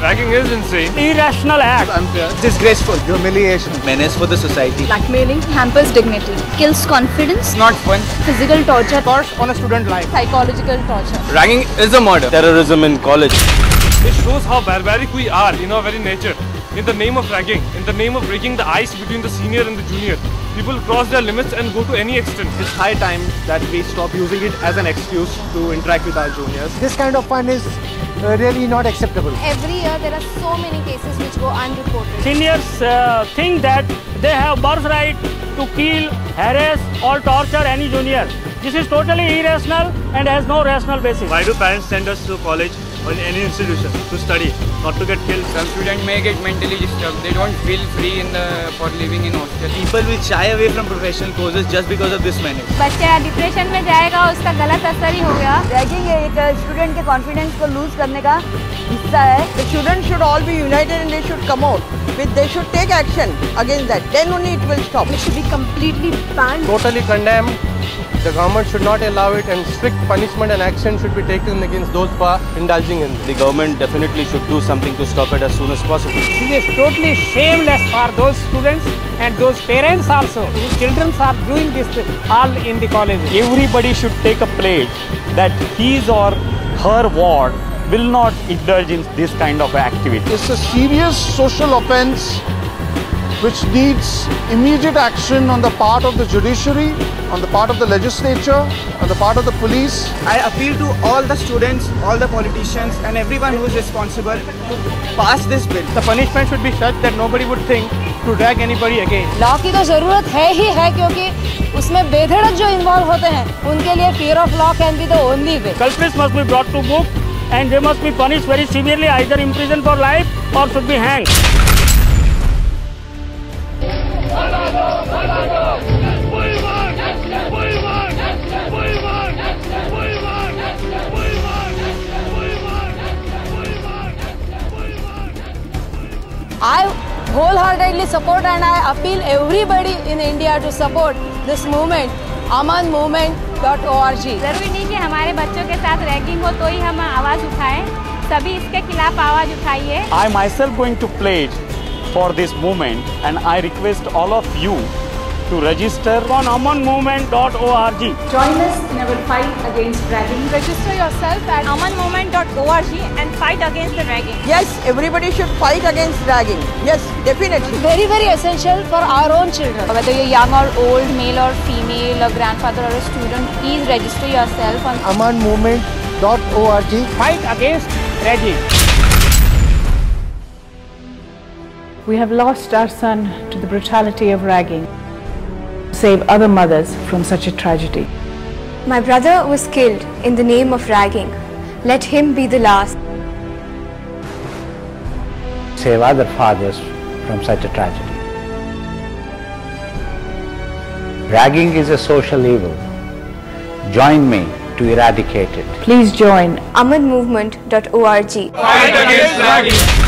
Ragging is insane. Irrational act. Unfair. Disgraceful. Humiliation. Menace for the society. Blackmailing hampers dignity, kills confidence, Not fun. physical torture, Curse on a student life. psychological torture. Ragging is a murder. Terrorism in college. It shows how barbaric we are in our very nature. In the name of ragging, in the name of breaking the ice between the senior and the junior, people cross their limits and go to any extent. It's high time that we stop using it as an excuse to interact with our juniors. This kind of fun is really not acceptable. Every year there are so many cases which go unreported. Seniors think that they have birthright to kill, harass or torture any junior. This is totally irrational and has no rational basis. Why do parents send us to college or in any institution to study, not to get killed? Some students may get mentally disturbed. They don't feel free for living in hostel. People will shy away from professional courses just because of this menace. बच्चा depression में जाएगा, उसका गलत असर ही हो गया. Ragging एक student के कॉन्फिडेंस को लूज करने का हिस्सा है. The students should all be united and they should come out. They should take action against that. Then only it will stop. It should be completely banned. Totally condemned. The government should not allow it, and strict punishment and action should be taken against those who are indulging in it. The government definitely should do something to stop it as soon as possible. It is totally shameless for those students and those parents also whose children are doing this all in the college. Everybody should take a pledge that his or her ward will not indulge in this kind of activity. It's a serious social offence which needs immediate action on the part of the judiciary, on the part of the legislature, on the part of the police. I appeal to all the students, all the politicians and everyone who is responsible to pass this bill. The punishment should be such that nobody would think to drag anybody again. Law की तो जरूरत है ही है, क्योंकि उसमें बेधड़क जो involve होते हैं उनके लिए fear of law can be the only way. Culprits must be brought to book and they must be punished very severely, either imprisoned for life or should be hanged. I wholeheartedly support and I appeal everybody in India to support this movement, amanmovement.org. जरूरी नहीं कि हमारे बच्चों के साथ ragging हो तो ही हम आवाज उठाएं. सभी इसके खिलाफ आवाज उठाइए. I myself going to pledge for this movement, and I request all of you to register On amanmovement.org. Join us in our fight against ragging. Register yourself at amanmovement.org and fight against the ragging. Yes, everybody should fight against ragging. Yes, definitely. Very, very essential for our own children. Whether you're young or old, male or female, a grandfather or a student, please register yourself on amanmovement.org. Fight against ragging. We have lost our son to the brutality of ragging. Save other mothers from such a tragedy. My brother was killed in the name of ragging. Let him be the last. Save other fathers from such a tragedy. Ragging is a social evil. Join me to eradicate it. Please join amanmovement.org. Fight against ragging.